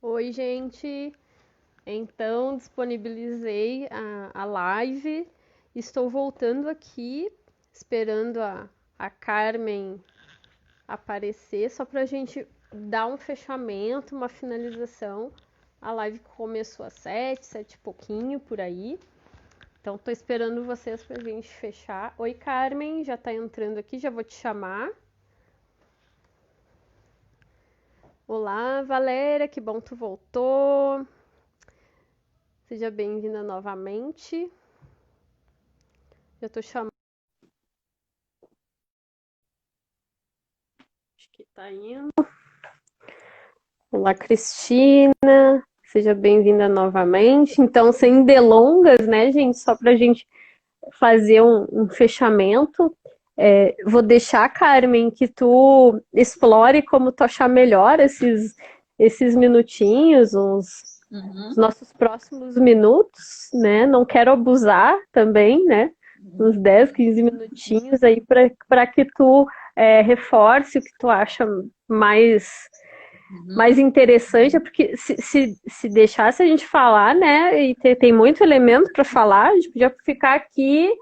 Oi, gente. Então, disponibilizei a live. Estou voltando aqui, esperando a Carmen aparecer, só para a gente dar um fechamento, uma finalização. A live começou às 7 e pouquinho por aí. Então, estou esperando vocês para a gente fechar. Oi, Carmen, já está entrando aqui, já vou te chamar. Olá, Valéria, que bom que tu voltou. Seja bem-vinda novamente. Já estou chamando. Acho que tá indo. Olá, Cristina. Seja bem-vinda novamente. Então, sem delongas, né, gente? Só para a gente fazer um fechamento. Vou deixar, Carmen, que tu explore como tu achar melhor esses minutinhos, os nossos próximos minutos, né? Não quero abusar também, né? Uns 10, 15 minutinhos aí para que tu reforce o que tu acha mais interessante, porque se deixasse a gente falar, né? E tem muito elemento para falar, a gente podia ficar aqui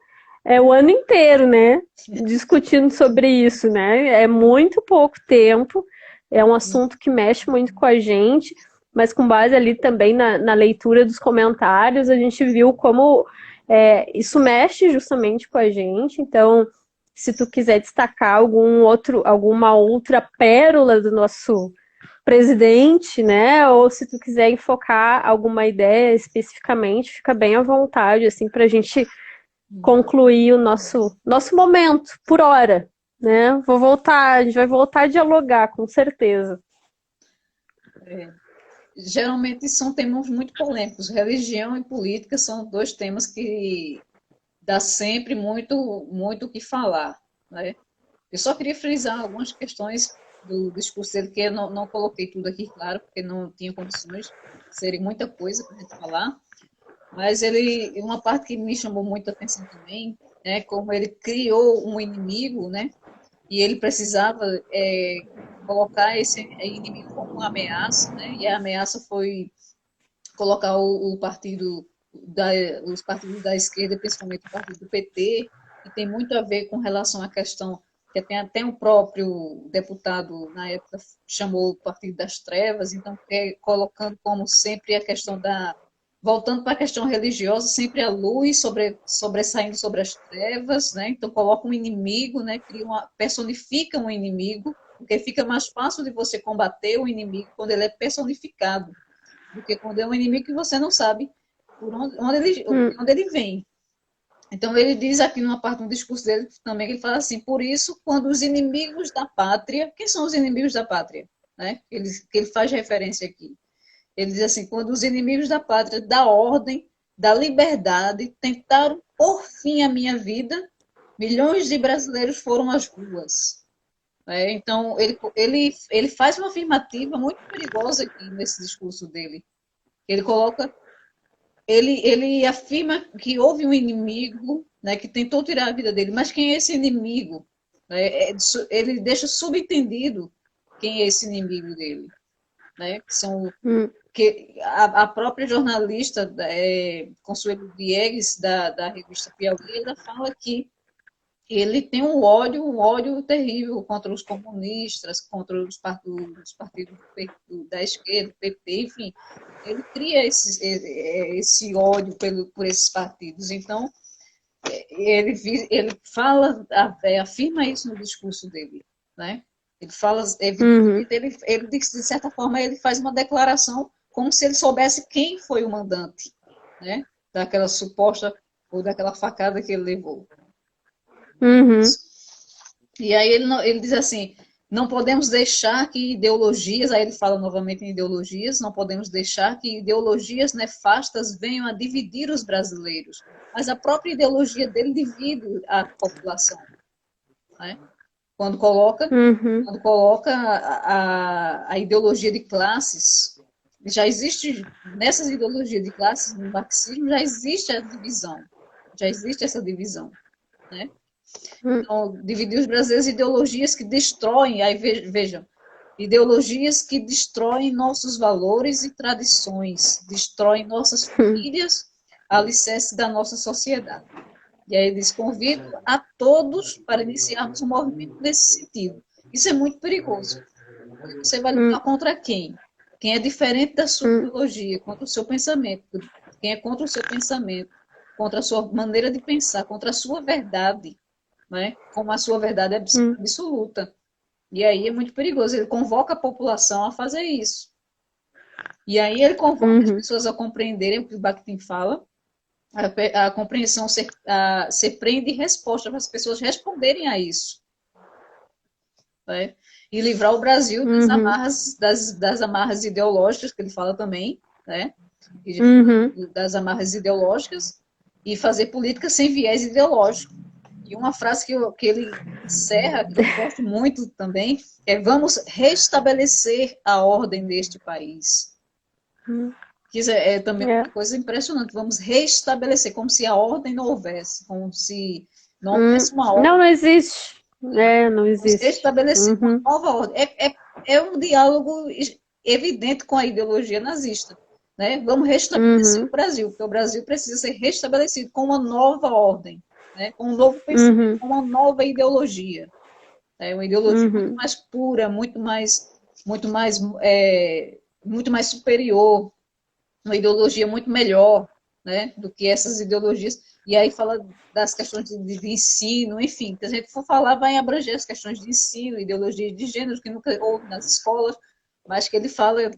o ano inteiro, né? Discutindo sobre isso, né? É muito pouco tempo, é um assunto que mexe muito com a gente, mas com base ali também na leitura dos comentários, a gente viu como isso mexe justamente com a gente. Então, se tu quiser destacar alguma outra pérola do nosso presidente, né? Ou se tu quiser enfocar alguma ideia especificamente, fica bem à vontade, assim, para a gente concluir o nosso momento, por hora, né? A gente vai voltar a dialogar, com certeza. Geralmente são temas muito polêmicos. Religião e política são dois temas que dá sempre muito o que falar, né? Eu só queria frisar algumas questões do discurso dele, que eu não coloquei tudo aqui, claro, porque não tinha condições, seria muita coisa para a gente falar, mas uma parte que me chamou muita atenção também, é como ele criou um inimigo, né? E ele precisava colocar esse inimigo como uma ameaça, né? E a ameaça foi colocar o partido os partidos da esquerda, principalmente o partido do PT, que tem muito a ver com relação à questão que tem até o próprio deputado na época chamou o Partido das Trevas, então colocando como sempre a questão voltando para a questão religiosa, sempre a luz sobressaindo sobre as trevas, né? Então coloca um inimigo, né? Personifica um inimigo, porque fica mais fácil de você combater o inimigo quando ele é personificado do que quando é um inimigo que você não sabe de onde ele vem. Então ele diz aqui numa parte do discurso dele também, que ele fala assim, por isso, quando os inimigos da pátria, quem são os inimigos da pátria? Né? Que ele faz referência aqui. Ele diz assim, quando os inimigos da pátria, da ordem, da liberdade, tentaram por fim a minha vida, milhões de brasileiros foram às ruas. Então, ele faz uma afirmativa muito perigosa aqui nesse discurso dele. Ele coloca, ele afirma que houve um inimigo, né, que tentou tirar a vida dele, mas quem é esse inimigo? Ele deixa subentendido quem é esse inimigo dele, né? Que a própria jornalista Consuelo Diegues da revista Piauí, ela fala que ele tem um ódio terrível contra os comunistas, contra os partidos da esquerda, PT, enfim, ele cria esse ódio por esses partidos. Então, ele fala, afirma isso no discurso dele, né? Ele fala, Uhum. ele de certa forma, ele faz uma declaração como se ele soubesse quem foi o mandante, né? Daquela suposta, ou daquela facada que ele levou. Uhum. E aí ele diz assim, não podemos deixar que ideologias, aí ele fala novamente em ideologias, não podemos deixar que ideologias nefastas venham a dividir os brasileiros. Mas a própria ideologia dele divide a população, né? Quando coloca, Uhum. quando coloca a ideologia de classes, já existe, nessas ideologias de classes, no marxismo, já existe a divisão, já existe essa divisão, né? Uhum. Então, dividir os brasileiros em ideologias que destroem, aí vejam, Ideologias que destroem nossos valores e tradições, destroem nossas famílias, alicerce da nossa sociedade. E aí eles convidam a todos para iniciarmos um movimento nesse sentido. Isso é muito perigoso. Você vai lutar contra quem? Quem é diferente da sua ideologia, contra o seu pensamento. Quem é contra o seu pensamento, contra a sua maneira de pensar, contra a sua verdade, né? Como a sua verdade é absoluta. E aí é muito perigoso. Ele convoca a população a fazer isso. E aí ele convoca as pessoas a compreenderem o que o Bakhtin fala, a compreensão ser prenda e resposta para as pessoas responderem a isso. Né? E livrar o Brasil das amarras, das amarras ideológicas, que ele fala também, né? Das amarras ideológicas, e fazer política sem viés ideológico. E uma frase que ele encerra, que eu gosto muito também, é: vamos restabelecer a ordem deste país. Que é também uma coisa impressionante. Vamos restabelecer, como se a ordem não houvesse, como se não houvesse uma ordem. Não existe. Não existe. Vamos restabelecer uma nova ordem. É um diálogo evidente com a ideologia nazista. Né? Vamos restabelecer o Brasil, porque o Brasil precisa ser restabelecido com uma nova ordem. Né, com um novo pensamento, com uma nova ideologia. Uma ideologia muito mais pura, muito mais superior, uma ideologia muito melhor, né, do que essas ideologias. E aí fala das questões de ensino, enfim, se a gente for falar, vai abranger as questões de ensino, ideologia de gênero, que nunca houve nas escolas, mas que ele fala, ele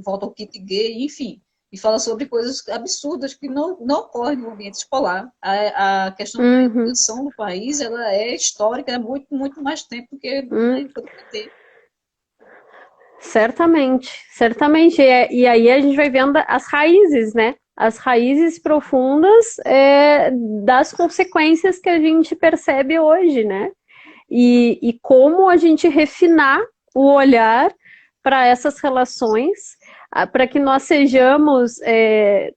volta ao kit gay, enfim. E fala sobre coisas absurdas que não ocorrem no ambiente escolar. A questão da educação no país, ela é histórica, é muito, muito mais tempo do que na época do PT. Certamente, certamente. E aí a gente vai vendo as raízes, né? As raízes profundas das consequências que a gente percebe hoje, né? E como a gente refinar o olhar para essas relações, para que nós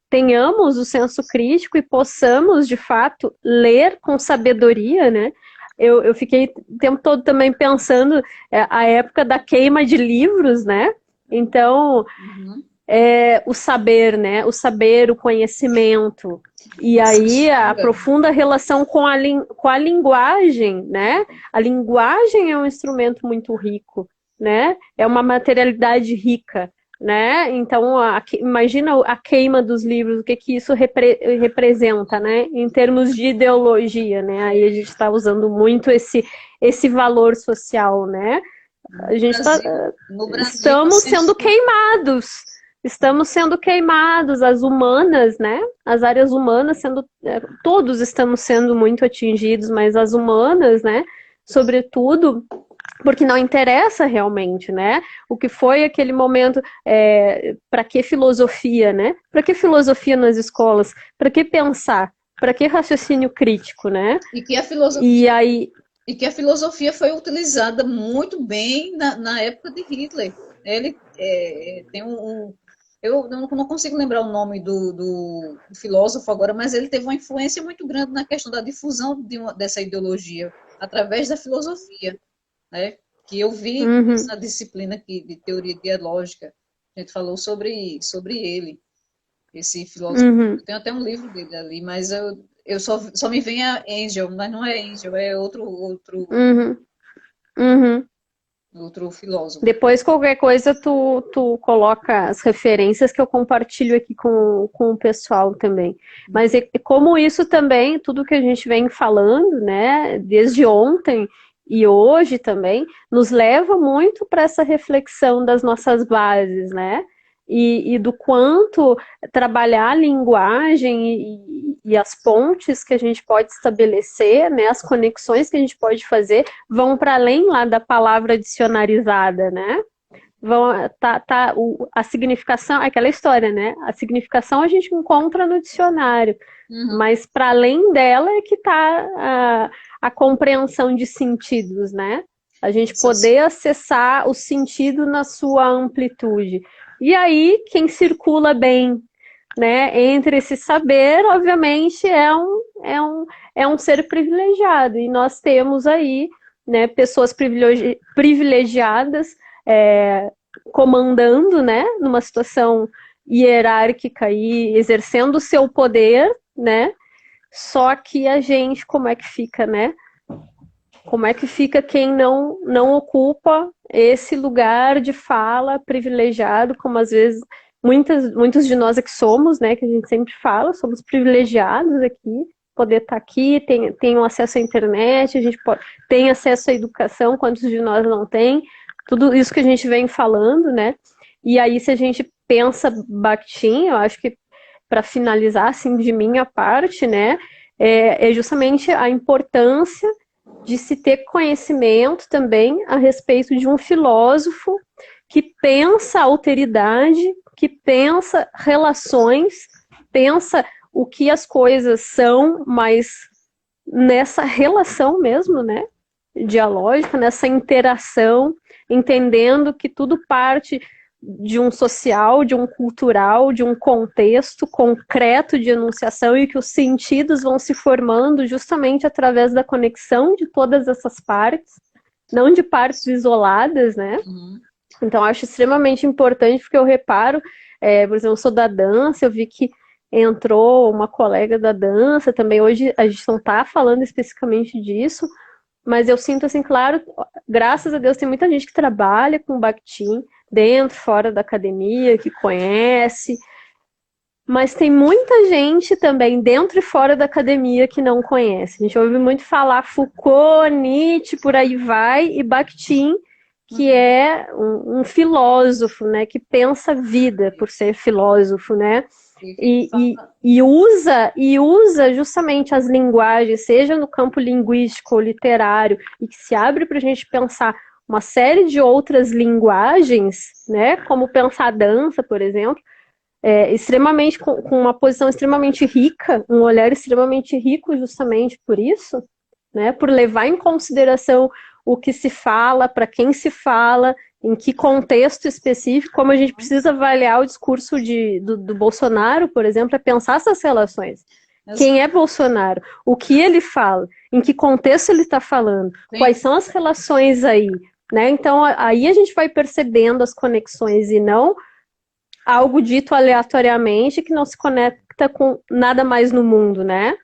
tenhamos o senso crítico e possamos, de fato, ler com sabedoria, né? Eu fiquei o tempo todo também pensando a época da queima de livros, né? Então, o saber, né? O saber, o conhecimento. E aí a profunda relação com a linguagem, né? A linguagem é um instrumento muito rico, né? É uma materialidade rica, né? Então, imagina a queima dos livros, o que isso representa, né? Em termos de ideologia, né? Aí a gente está usando muito esse valor social, né? Estamos sendo queimados. Estamos sendo queimados, as humanas, né? As áreas humanas todos estamos sendo muito atingidos, mas as humanas, né? Sobretudo, porque não interessa realmente, né? O que foi aquele momento, para que filosofia, né? Para que filosofia nas escolas? Para que pensar? Para que raciocínio crítico, né? E que a filosofia foi utilizada muito bem na época de Hitler. Ele tem eu não consigo lembrar o nome do filósofo agora, mas ele teve uma influência muito grande na questão da difusão dessa ideologia através da filosofia, né? Que eu vi na disciplina aqui de teoria dialógica, a gente falou sobre ele, esse filósofo. Tem até um livro dele ali, mas eu só me vem a Engel, mas não é Engel, é outro filósofo. Depois, qualquer coisa, tu coloca as referências que eu compartilho aqui com o pessoal também. Mas como isso também, tudo que a gente vem falando, né, desde ontem e hoje também, nos leva muito para essa reflexão das nossas bases, né? E do quanto trabalhar a linguagem e as pontes que a gente pode estabelecer, né, as conexões que a gente pode fazer, vão para além lá da palavra dicionarizada, né? A significação, aquela história, né? A significação a gente encontra no dicionário, mas para além dela é que está a compreensão de sentidos, né? A gente poder acessar o sentido na sua amplitude. E aí, quem circula bem, né, entre esse saber, obviamente, é um ser privilegiado. E nós temos aí, né, pessoas privilegiadas comandando, né, numa situação hierárquica e exercendo o seu poder, né? Só que a gente, como é que fica, né? Como é que fica quem não ocupa esse lugar de fala privilegiado, como às vezes muitos de nós aqui somos, né? Que a gente sempre fala, somos privilegiados aqui, poder estar aqui, tem um acesso à internet, a gente tem acesso à educação, quantos de nós não tem? Tudo isso que a gente vem falando, né? E aí, se a gente pensa Bakhtin, eu acho que para finalizar, assim, de minha parte, né? É justamente a importância de se ter conhecimento também a respeito de um filósofo que pensa a alteridade, que pensa relações, pensa o que as coisas são, mas nessa relação mesmo, né? Dialógica, nessa interação, entendendo que tudo parte de um social, de um cultural, de um contexto concreto de enunciação e que os sentidos vão se formando justamente através da conexão de todas essas partes, não de partes isoladas, né? Então, acho extremamente importante, porque eu reparo, por exemplo, eu sou da dança, eu vi que entrou uma colega da dança também, hoje a gente não está falando especificamente disso, mas eu sinto assim, claro, graças a Deus tem muita gente que trabalha com Bakhtin, dentro, fora da academia, que conhece, mas tem muita gente também dentro e fora da academia que não conhece. A gente ouve muito falar Foucault, Nietzsche, por aí vai, e Bakhtin, que é um filósofo, né, que pensa a vida por ser filósofo, né, e usa justamente as linguagens, seja no campo linguístico ou literário, e que se abre para a gente pensar uma série de outras linguagens, né, como pensar a dança, por exemplo, extremamente com uma posição extremamente rica, um olhar extremamente rico justamente por isso, né, por levar em consideração o que se fala, para quem se fala, em que contexto específico, como a gente precisa avaliar o discurso do Bolsonaro, por exemplo, é pensar essas relações. Quem é Bolsonaro? O que ele fala? Em que contexto ele está falando? Quais são as relações aí? Né? Então, aí a gente vai percebendo as conexões e não algo dito aleatoriamente que não se conecta com nada mais no mundo, né?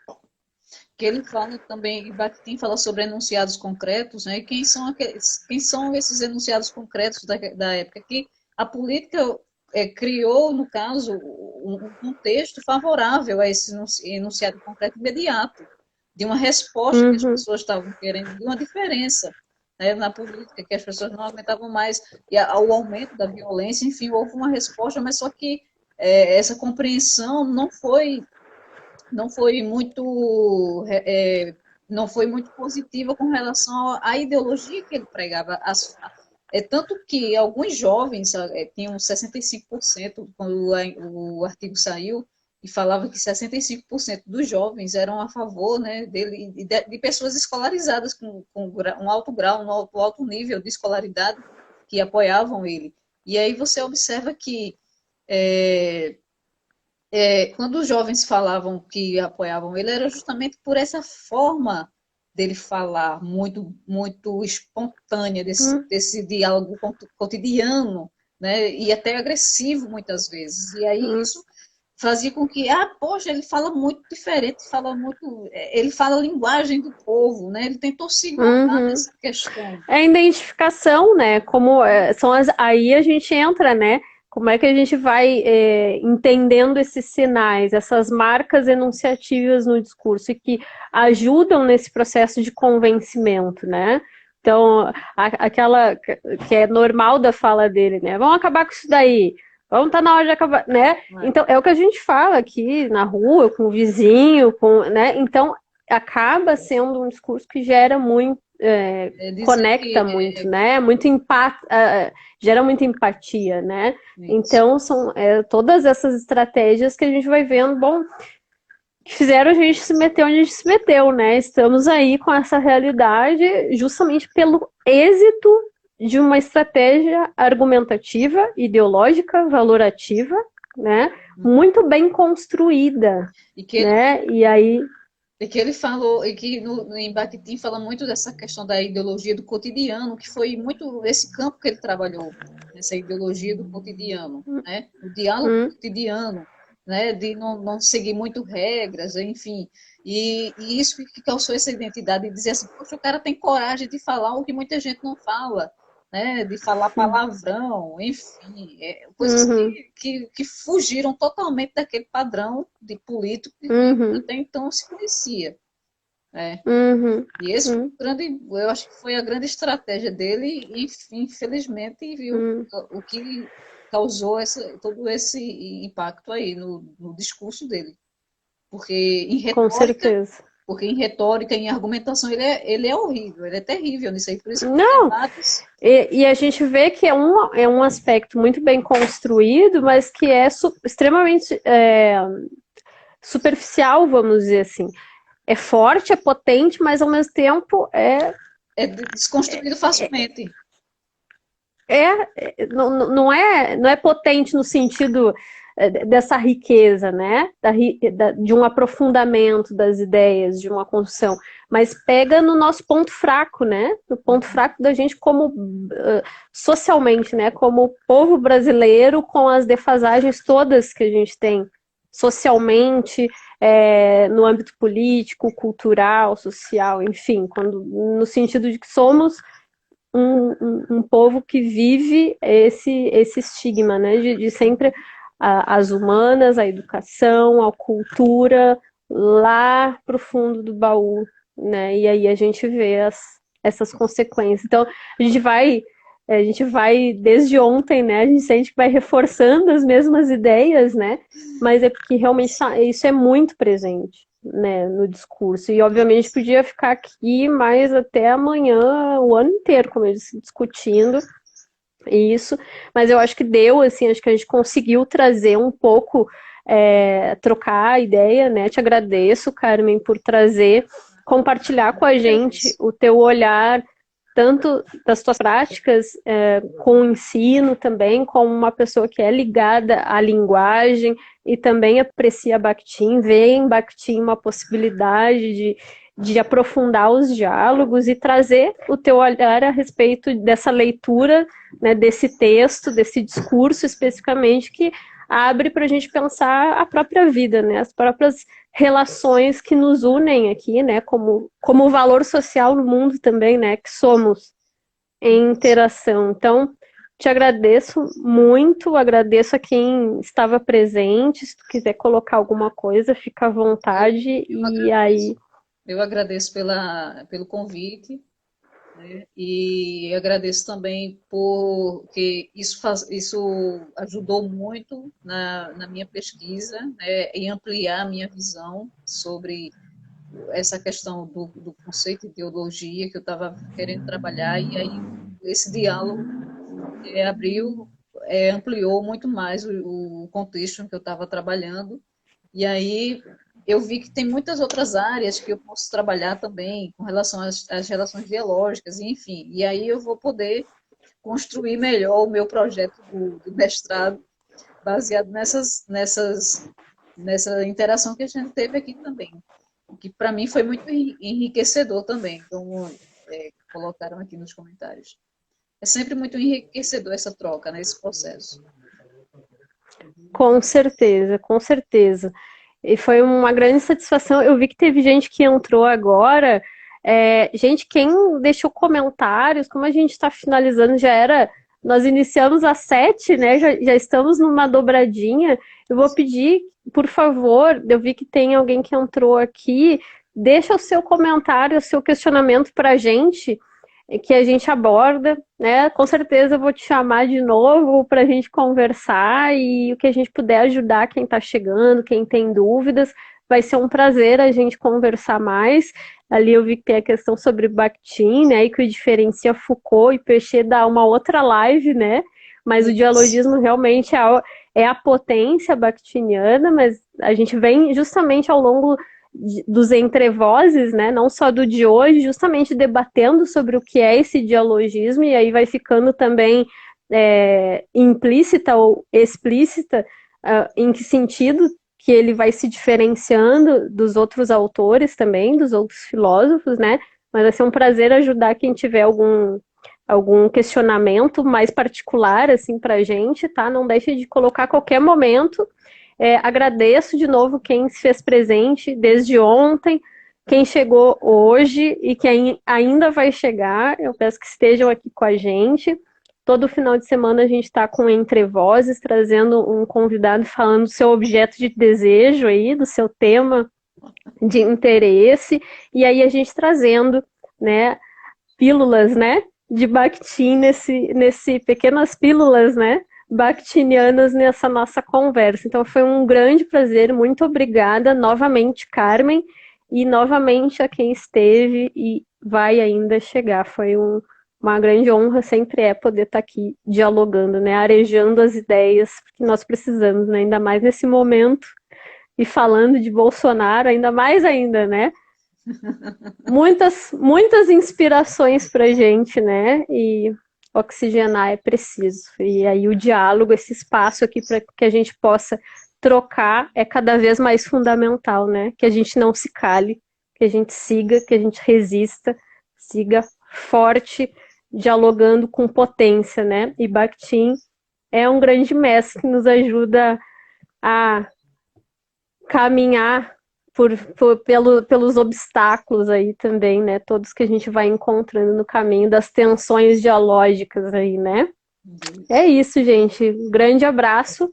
Que ele fala também, Bakhtin fala sobre enunciados concretos, né? E quem são esses enunciados concretos da época? Que a política criou, no caso, um contexto favorável a esse enunciado concreto imediato, de uma resposta que as pessoas estavam querendo, de uma diferença, né, na política, que as pessoas não aguentavam mais, e ao aumento da violência, enfim, houve uma resposta, mas só que essa compreensão não foi muito não foi muito positiva com relação à ideologia que ele pregava. Tanto que alguns jovens tinham 65%, quando o artigo saiu, e falava que 65% dos jovens eram a favor, né, dele, de pessoas escolarizadas com um alto grau, um alto nível de escolaridade, que apoiavam ele. E aí você observa que quando os jovens falavam que apoiavam ele, era justamente por essa forma dele falar, muito, muito espontânea, desse diálogo cotidiano, né? E até agressivo muitas vezes. E aí isso fazia com que, poxa, ele fala muito diferente, ele fala a linguagem do povo, né? Ele tentou se igualar nessa questão. É a identificação, né? Aí a gente entra, né? Como é que a gente vai entendendo esses sinais, essas marcas enunciativas no discurso e que ajudam nesse processo de convencimento, né? Então, aquela que é normal da fala dele, né? Vamos acabar com isso daí. Vamos estar na hora de acabar, né? Então, é o que a gente fala aqui na rua, com o vizinho, né? Então, acaba sendo um discurso que gera muito, conecta muito, né? Muito gera muita empatia, né? Isso. Então, são todas essas estratégias que a gente vai vendo, que fizeram a gente se meter onde a gente se meteu, né? Estamos aí com essa realidade justamente pelo êxito de uma estratégia argumentativa, ideológica, valorativa, né? Muito bem construída, né? E aí E que ele falou, e que em Bakhtin fala muito dessa questão da ideologia do cotidiano, que foi muito esse campo que ele trabalhou, essa ideologia do cotidiano, né? O diálogo Hum, cotidiano, né? De não seguir muito regras, enfim. E isso que causou essa identidade, de dizer assim, poxa, o cara tem coragem de falar o que muita gente não fala, né? De falar palavrão, enfim, coisas uhum, que fugiram totalmente daquele padrão de político que uhum, até então se conhecia. Né? uhum, E esse foi uhum, eu acho que foi a grande estratégia dele, e infelizmente viu uhum. o que causou todo esse impacto aí no discurso dele. Porque em Com retórica, certeza. em argumentação, ele é horrível, ele é terrível nisso aí. Por isso que os Não, debates. e a gente vê que é um aspecto muito bem construído, mas que é extremamente superficial, vamos dizer assim. É forte, é potente, mas ao mesmo tempo É desconstruído facilmente. não é potente no sentido dessa riqueza, né? De um aprofundamento das ideias, de uma construção, mas pega no nosso ponto fraco, né? No ponto fraco da gente como socialmente, né? Como povo brasileiro, com as defasagens todas que a gente tem socialmente, no âmbito político, cultural, social, enfim, no sentido de que somos um povo que vive esse estigma, né? De sempre as humanas, a educação, a cultura lá pro fundo do baú, né? E aí a gente vê essas consequências. Então a gente vai desde ontem, né? A gente sente que vai reforçando as mesmas ideias, né? Mas é porque realmente isso é muito presente, né, no discurso. E obviamente podia ficar aqui mais até amanhã, o ano inteiro, como eu disse, discutindo isso, mas eu acho que deu, assim, acho que a gente conseguiu trazer um pouco, trocar a ideia, né? Te agradeço, Carmen, por trazer, compartilhar com a gente Agradeço. o teu olhar, tanto das tuas práticas com o ensino também, como uma pessoa que é ligada à linguagem e também aprecia Bakhtin, vê em Bakhtin uma possibilidade de aprofundar os diálogos e trazer o teu olhar a respeito dessa leitura, né, desse texto, desse discurso especificamente, que abre para a gente pensar a própria vida, né, as próprias relações que nos unem aqui, né, como valor social no mundo também, né, que somos em interação. Então, te agradeço muito, agradeço a quem estava presente, se tu quiser colocar alguma coisa, fica à vontade, Eu e aí... agradeço. Eu agradeço pelo convite. Né? E agradeço também porque isso ajudou muito na minha pesquisa, né, em ampliar a minha visão sobre essa questão do conceito de ideologia que eu estava querendo trabalhar, e aí esse diálogo abriu, ampliou muito mais o contexto em que eu estava trabalhando, e aí eu vi que tem muitas outras áreas que eu posso trabalhar também com relação às relações biológicas, enfim. E aí eu vou poder construir melhor o meu projeto do mestrado, baseado nessa interação que a gente teve aqui também, que para mim foi muito enriquecedor também, como colocaram aqui nos comentários. É sempre muito enriquecedor essa troca, né, esse processo. Com certeza, com certeza. E foi uma grande satisfação. Eu vi que teve gente que entrou agora. Gente, quem deixou comentários, como a gente está finalizando, já era. Nós iniciamos às 7, né? Já estamos numa dobradinha. Eu vou pedir, por favor, eu vi que tem alguém que entrou aqui. Deixa o seu comentário, o seu questionamento para a gente, que a gente aborda, né? Com certeza eu vou te chamar de novo para a gente conversar e o que a gente puder ajudar quem está chegando, quem tem dúvidas, vai ser um prazer a gente conversar mais. Ali eu vi que tem a questão sobre Bakhtin, né? E que diferencia Foucault e Pechet dá uma outra live, né? Mas o Isso. dialogismo realmente é a potência bakhtiniana, mas a gente vem justamente ao longo dos entrevozes, né, não só do de hoje, justamente debatendo sobre o que é esse dialogismo, e aí vai ficando também implícita ou explícita em que sentido que ele vai se diferenciando dos outros autores também, dos outros filósofos, né? Mas vai ser um prazer ajudar quem tiver algum questionamento mais particular, assim, pra gente, tá? Não deixe de colocar a qualquer momento. Agradeço de novo quem se fez presente desde ontem, quem chegou hoje e quem ainda vai chegar. Eu peço que estejam aqui com a gente. Todo final de semana a gente está com Entre Vozes, trazendo um convidado falando do seu objeto de desejo aí, do seu tema de interesse, e aí a gente trazendo, né, pílulas, né, de Bakhtin nesse pequenas pílulas, né, bakhtinianas nessa nossa conversa. Então foi um grande prazer, muito obrigada novamente, Carmen, e novamente a quem esteve e vai ainda chegar. Foi uma grande honra, sempre poder estar aqui dialogando, né, arejando as ideias que nós precisamos, né, ainda mais nesse momento, e falando de Bolsonaro, ainda mais ainda, né? Muitas inspirações pra gente, né? E oxigenar é preciso. E aí o diálogo, esse espaço aqui para que a gente possa trocar é cada vez mais fundamental, né? Que a gente não se cale, que a gente siga, que a gente resista, siga forte, dialogando com potência, né? E Bakhtin é um grande mestre que nos ajuda a caminhar pelos obstáculos aí também, né? Todos que a gente vai encontrando no caminho das tensões dialógicas aí, né? É isso, gente. Um grande abraço.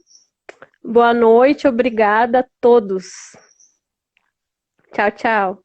Boa noite, obrigada a todos. Tchau, tchau.